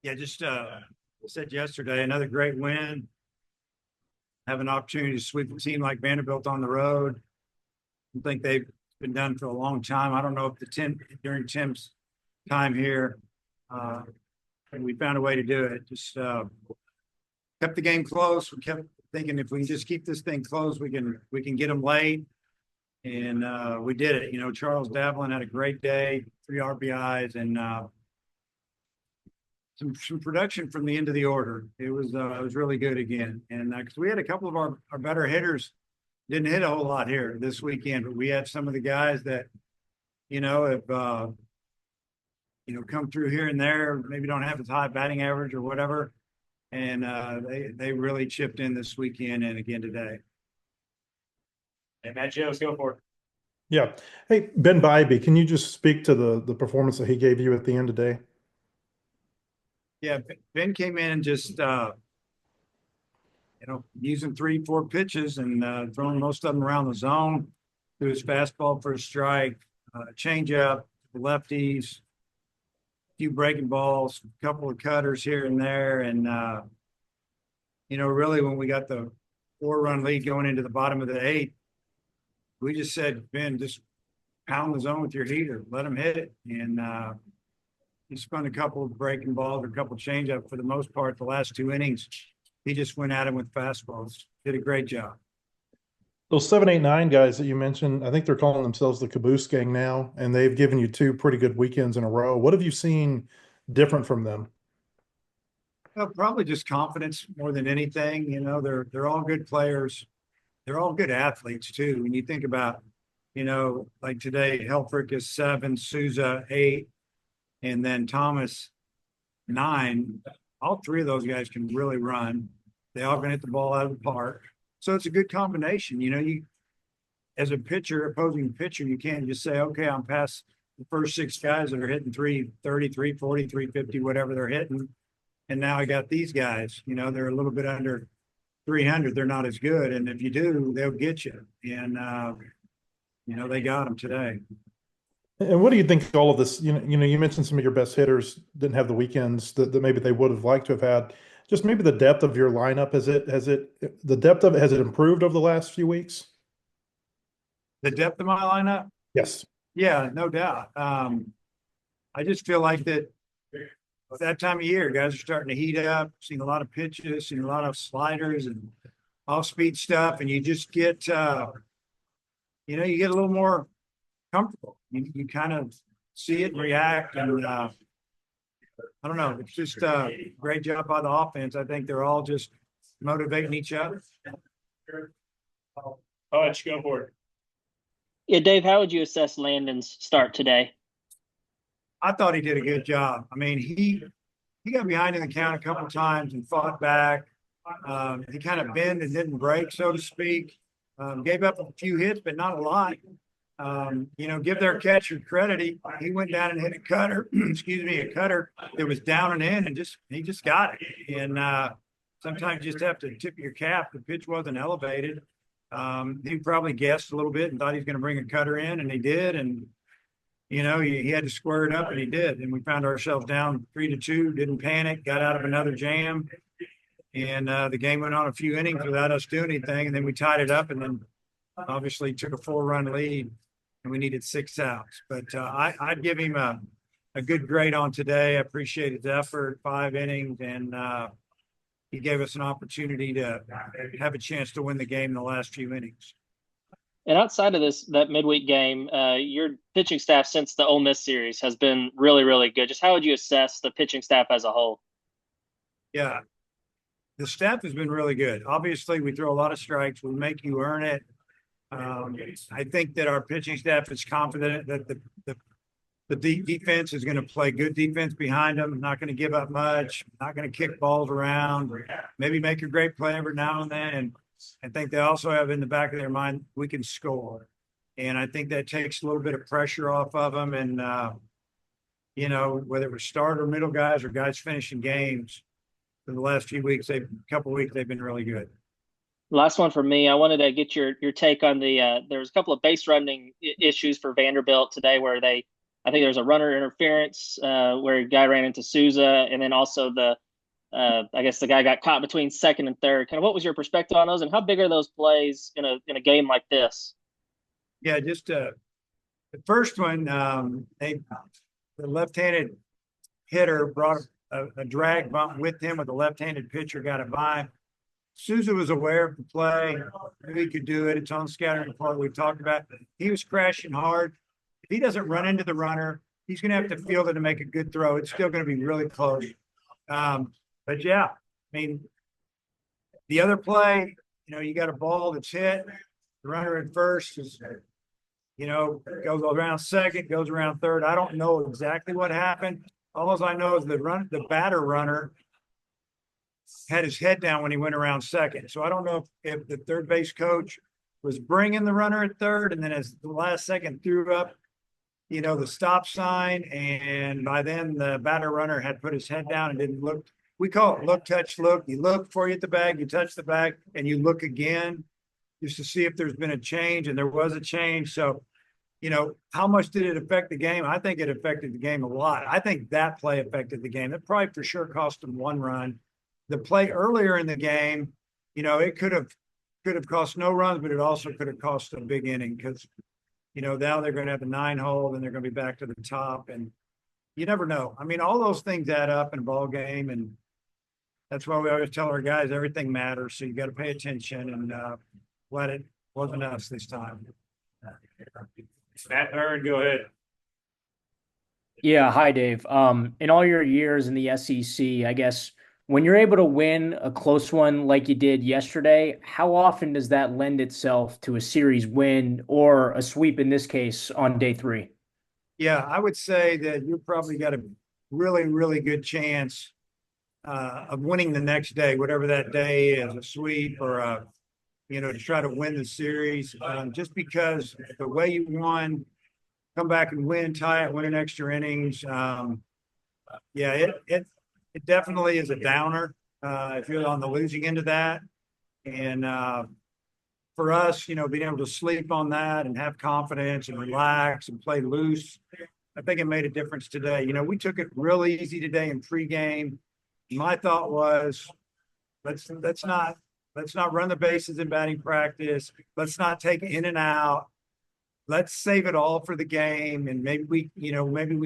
Yeah, just said yesterday, another great win. Have an opportunity to sweep a team like Vanderbilt on the road. I think they've been done for a long time. I don't know if during Tim's time here, uh, we found a way to do it. Just kept the game close. We kept thinking if we can just keep this thing close, we can get them late, and we did it. Charles Davlin had a great day, 3 RBIs, and some production from the end of the order. It was really good again, and because we had a couple of our better hitters didn't hit a whole lot here this weekend, but we had some of the guys that have come through here and there, maybe don't have as high batting average or whatever, and they really chipped in this weekend and again today. Hey, Matt Jones, go for it. Yeah. Hey, Ben Bybee, can you just speak to the performance that he gave you at the end today? Yeah, Ben came in and just using 3-4 pitches and throwing most of them around the zone. Threw his fastball for a strike, changeup, lefties, a few breaking balls, a couple of cutters here and there, and really when we got the 4-run lead going into the bottom of the 8th, we just said, Ben, just pound the zone with your heater, let him hit it, and he spun a couple of breaking balls, or a couple of changeup for the most part. The last 2 innings, he just went at him with fastballs. Did a great job. Those 7, 8, 9 guys that you mentioned, I think they're calling themselves the Caboose Gang now, and they've given you 2 pretty good weekends in a row. What have you seen different from them? Well, probably just confidence more than anything. They're all good players. They're all good athletes too. When you think about, like today, Helfrich is 7, Souza 8, and then Thomas 9. All 3 of those guys can really run. They all can hit the ball out of the park. So it's a good combination. You as a pitcher, opposing pitcher, you can't just say, okay, I'm past the first 6 guys that are hitting 330, 340, 350, whatever they're hitting. And now I got these guys, they're a little bit under 300. They're not as good. And if you do, they'll get you. And, they got them today. And what do you think of all of this? You mentioned some of your best hitters didn't have the weekends that maybe they would have liked to have had. Just maybe the depth of your lineup, has it improved over the last few weeks? The depth of my lineup? Yes. Yeah, no doubt. I just feel like that time of year, guys are starting to heat up, seeing a lot of pitches, seeing a lot of sliders and off-speed stuff, and you just get, you get a little more comfortable. You kind of see it and react, and I don't know. It's just a great job by the offense. I think they're all just motivating each other. All right, you go for it. Yeah, Dave, how would you assess Landon's start today? I thought he did a good job. I mean, he got behind in the count a couple of times and fought back. He kind of bent and didn't break, so to speak. Gave up a few hits, but not a lot. Give their catcher credit. He went down and hit a cutter, a cutter that was down and in, and he just got it. And sometimes you just have to tip your cap. The pitch wasn't elevated. He probably guessed a little bit and thought he was going to bring a cutter in, and he did. And he had to square it up, and he did. And we found ourselves down 3-2. Didn't panic. Got out of another jam, and the game went on a few innings without us doing anything. And then we tied it up, and then obviously took a 4-run lead, and we needed 6 outs. But I'd give him a good grade on today. I appreciate his effort, 5 innings, and he gave us an opportunity to have a chance to win the game in the last few innings. And outside of that midweek game, your pitching staff since the Ole Miss series has been really, really good. Just how would you assess the pitching staff as a whole? Yeah, the staff has been really good. Obviously, we throw a lot of strikes. We make you earn it. I think that our pitching staff is confident that the defense is going to play good defense behind them, not going to give up much, not going to kick balls around, maybe make a great play every now and then. And I think they also have in the back of their mind, we can score. And I think that takes a little bit of pressure off of them. And, whether it was starter, middle guys, or guys finishing games for the last they've been really good. Last one for me. I wanted to get your take on there was a couple of base running issues for Vanderbilt today where they I think there was a runner interference where a guy ran into Souza, and then also I guess the guy got caught between second and third. Kind of what was your perspective on those, and how big are those plays in a game like this? Yeah, just the first one, the left-handed hitter brought a drag bump with him with the left-handed pitcher, got it by. Souza was aware of the play. He could do it. It's on scattering report we talked about. He was crashing hard. If he doesn't run into the runner, he's going to have to field it to make a good throw. It's still going to be really close. But yeah, I mean, the other play, you got a ball that's hit. The runner at first is, goes around second, goes around third. I don't know exactly what happened. All I know is the batter runner had his head down when he went around second. So I don't know if the third base coach was bringing the runner at third, and then as the last second threw up, the stop sign, and by then the batter runner had put his head down and didn't look. We call it look, touch, look. You look before you hit the bag, you touch the bag, and you look again just to see if there's been a change, and there was a change. So, how much did it affect the game? I think it affected the game a lot. I think that play affected the game. It probably for sure cost them one run. The play earlier in the game, it could have cost no runs, but it also could have cost a big inning because, now they're going to have a 9-hole, and they're going to be back to the top, and you never know. I mean, all those things add up in a ball game, and that's why we always tell our guys everything matters. So you got to pay attention, and it wasn't us this time. Matt Hearn, go ahead. Yeah, hi Dave. In all your years in the SEC, I guess when you're able to win a close one like you did yesterday, how often does that lend itself to a series win or a sweep in this case on day 3? Yeah, I would say that you probably got a really, really good chance of winning the next day, whatever that day is, a sweep or to try to win the series. Just because the way you won, come back and win, tie it, win in extra innings. It definitely is a downer if you're on the losing end of that. And for us, being able to sleep on that and have confidence and relax and play loose, I think it made a difference today. We took it real easy today in pregame. My thought was, let's not run the bases in batting practice. Let's not take in and out. Let's save it all for the game, and maybe we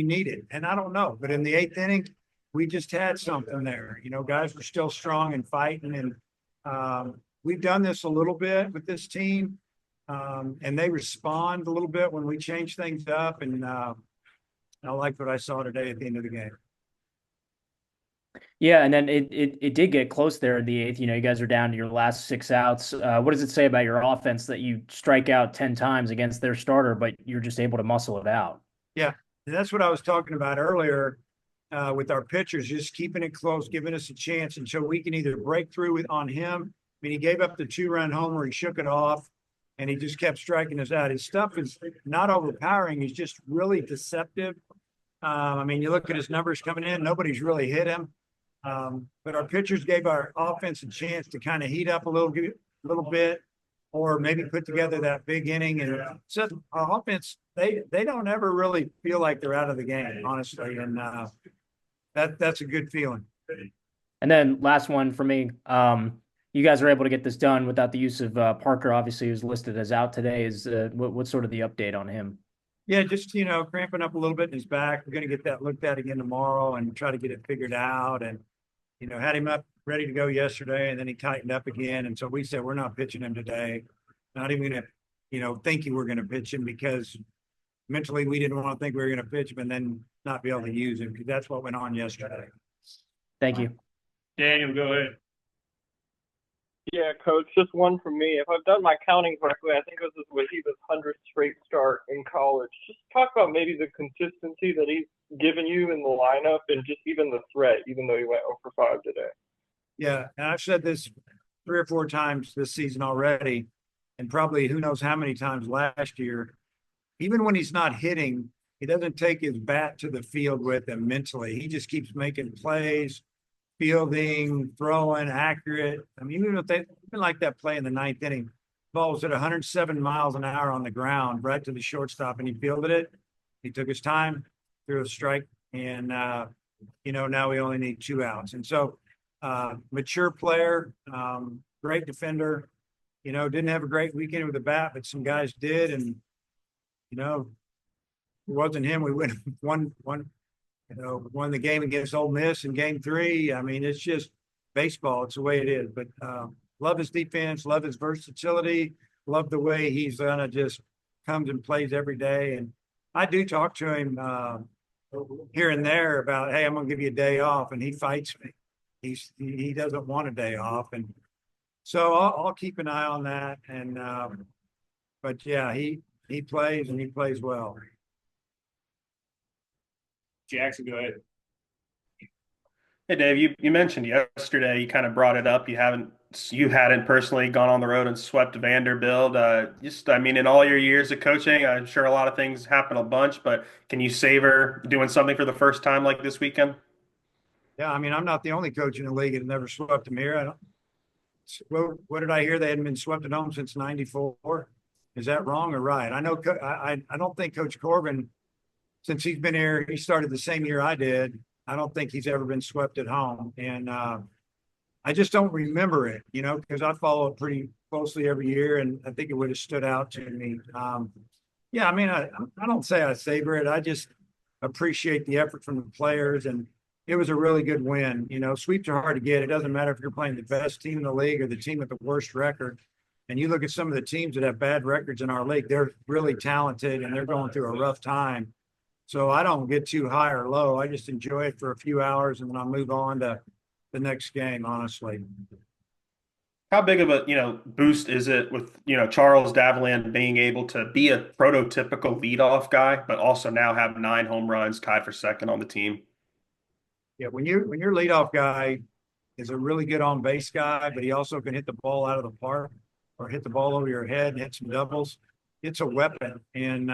need it. And I don't know, but in the 8th inning, we just had something there. Guys were still strong and fighting, and we've done this a little bit with this team, and they respond a little bit when we change things up. And I liked what I saw today at the end of the game. Yeah, and then it did get close there in the 8th. You guys are down to your last 6 outs. What does it say about your offense that you strike out 10 times against their starter, but you're just able to muscle it out? Yeah, and that's what I was talking about earlier with our pitchers, just keeping it close, giving us a chance until we can either break through on him. I mean, he gave up the 2-run homer, he shook it off, and he just kept striking us out. His stuff is not overpowering. He's just really deceptive. I mean, you look at his numbers coming in, nobody's really hit him. But our pitchers gave our offense a chance to kind of heat up a little bit, or maybe put together that big inning. And so our offense, they don't ever really feel like they're out of the game, honestly. And that's a good feeling. And then last one for me, you guys are able to get this done without the use of Parker, obviously, who's listed as out today. Is what's sort of the update on him? Yeah, just, cramping up a little bit in his back. We're going to get that looked at again tomorrow and try to get it figured out. And, had him up ready to go yesterday, and then he tightened up again. And so we said, we're not pitching him today. Not even going to, thinking we're going to pitch him, because mentally we didn't want to think we were going to pitch him and then not be able to use him, because that's what went on yesterday. Thank you. Daniel, go ahead. Yeah, Coach, just one from me. If I've done my counting correctly, I think it was his 100th straight start in college. Just talk about maybe the consistency that he's given you in the lineup and just even the threat, even though he went 0 for 5 today. Yeah, and I've said this 3 or 4 times this season already, and probably who knows how many times last year. Even when he's not hitting, he doesn't take his bat to the field with him mentally. He just keeps making plays, fielding, throwing, accurate. I mean, even like that play in the 9th inning, ball was at 107 miles an hour on the ground, right to the shortstop, and he fielded it. He took his time, threw a strike, and now we only need 2 outs. And so mature player, great defender. Didn't have a great weekend with the bat, but some guys did, and if it wasn't him, we would have won the game against Ole Miss in Game 3. I mean, it's just baseball. It's the way it is. But love his defense, love his versatility, love the way he's gonna just comes and plays every day. And I do talk to him here and there about, hey, I'm gonna give you a day off, and he fights me. He doesn't want a day off, and so I'll keep an eye on that. And but yeah, he plays, and he plays well. Jackson, go ahead. Hey Dave, you mentioned yesterday, you kind of brought it up. You hadn't personally gone on the road and swept Vanderbilt. In all your years of coaching, I'm sure a lot of things happen a bunch, but can you savor doing something for the first time like this weekend? Yeah, I mean, I'm not the only coach in the league that never swept them here. What did I hear? They hadn't been swept at home since '94. Is that wrong or right? I know I don't think Coach Corbin, since he's been here, he started the same year I did. I don't think he's ever been swept at home. And I just don't remember it, because I follow it pretty closely every year, and I think it would have stood out to me. Yeah, I mean, I don't say I savor it. I just appreciate the effort from the players, and it was a really good win. Sweeps are hard to get. It doesn't matter if you're playing the best team in the league or the team with the worst record. And you look at some of the teams that have bad records in our league, they're really talented, and they're going through a rough time. So I don't get too high or low. I just enjoy it for a few hours, and then I'll move on to the next game, honestly. How big of a, boost is it with, Charles Davlin being able to be a prototypical leadoff guy, but also now have 9 home runs, tied for second on the team? Yeah, when your leadoff guy is a really good on base guy, but he also can hit the ball out of the park or hit the ball over your head and hit some doubles, it's a weapon. And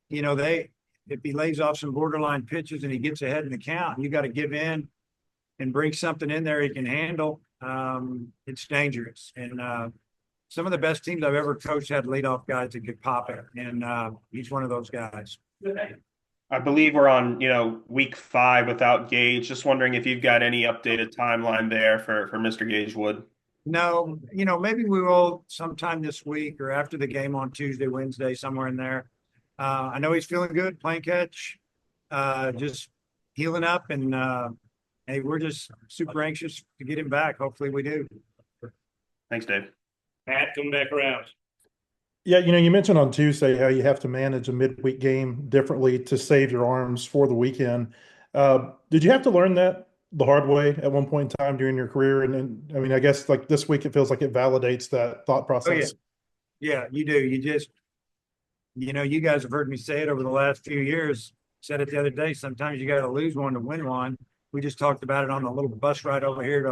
if he lays off some borderline pitches and he gets ahead in the count, you got to give in and bring something in there he can handle. It's dangerous. And some of the best teams I've ever coached had leadoff guys that could pop it. And he's one of those guys. I believe we're on, week 5 without Gage. Just wondering if you've got any updated timeline there for Mr. Gage Wood. No, maybe we will sometime this week or after the game on Tuesday, Wednesday, somewhere in there. I know he's feeling good, playing catch, just healing up, and hey, we're just super anxious to get him back. Hopefully we do. Thanks, Dave. Pat, come back around. Yeah, you mentioned on Tuesday how you have to manage a midweek game differently to save your arms for the weekend. Did you have to learn that the hard way at one point in time during your career? And I mean, I guess like this week, it feels like it validates that thought process. Oh, yeah, you do. You just, you guys have heard me say it over the last few years. Said it the other day. Sometimes you got to lose one to win one. We just talked about it on the little bus ride over here to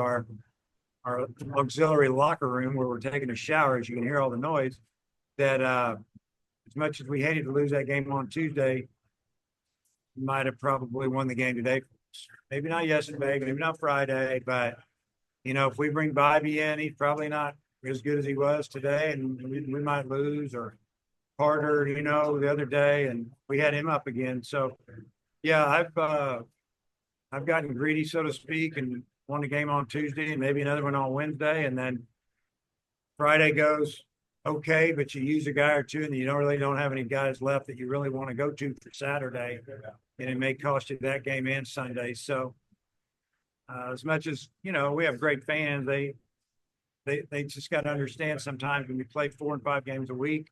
our auxiliary locker room where we're taking a shower. As you can hear all the noise. That as much as we hated to lose that game on Tuesday, we might have probably won the game today. Maybe not yesterday, maybe not Friday, but if we bring Bobby in, he's probably not as good as he was today, and we might lose. Or Carter, the other day, and we had him up again. So yeah, I've gotten greedy, so to speak, and won a game on Tuesday and maybe another one on Wednesday, and then Friday goes okay, but you use a guy or two, and you don't have any guys left that you really want to go to for Saturday, and it may cost you that game and Sunday. So as much as we have great fans, they just got to understand sometimes when we play 4 and 5 games a week,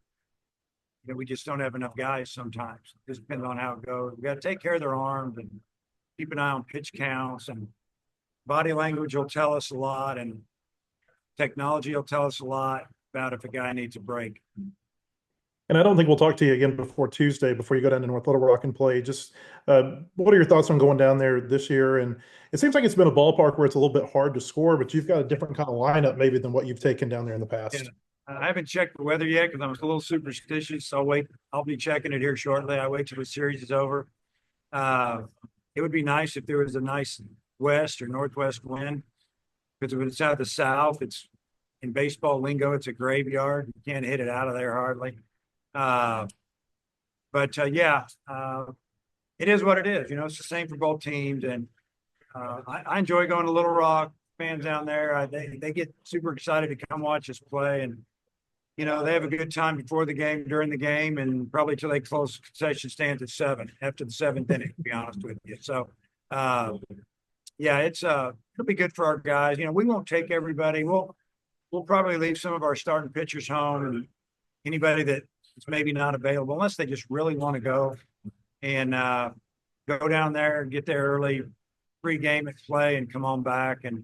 we just don't have enough guys sometimes. It just depends on how it goes. We got to take care of their arms and keep an eye on pitch counts, and body language will tell us a lot, and technology will tell us a lot about if a guy needs a break. And I don't think we'll talk to you again before Tuesday, before you go down to North Little Rock and play. Just what are your thoughts on going down there this year? And it seems like it's been a ballpark where it's a little bit hard to score, but you've got a different kind of lineup maybe than what you've taken down there in the past. Yeah. I haven't checked the weather yet because I'm a little superstitious. So I'll be checking it here shortly. I wait till the series is over. It would be nice if there was a nice west or northwest wind, because if it's out of the south, it's in baseball lingo, it's a graveyard. You can't hit it out of there hardly. But yeah, it is what it is. You know, it's the same for both teams. And I enjoy going to Little Rock. Fans down there, they get super excited to come watch us play. And, you know, they have a good time before the game, during the game, and probably till they close concession stands at 7 after the 7th inning, to be honest with you. So, yeah, it'll be good for our guys. You know, we won't take everybody. We'll probably leave some of our starting pitchers home, and anybody that is maybe not available, unless they just really want to go, and go down there, get there early, pre-game at play, and come on back, and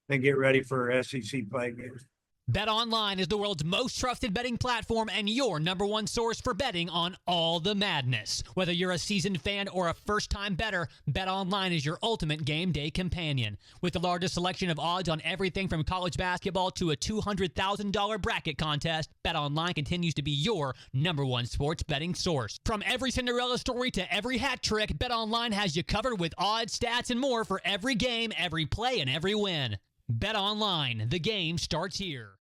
then get ready for SEC play games. BetOnline is the world's most trusted betting platform and your number one source for betting on all the madness. Whether you're a seasoned fan or a first-time bettor, BetOnline is your ultimate game day companion. With the largest selection of odds on everything from college basketball to a $200,000 bracket contest, BetOnline continues to be your number one sports betting source. From every Cinderella story to every hat trick, BetOnline has you covered with odds, stats, and more for every game, every play, and every win. BetOnline, the game starts here.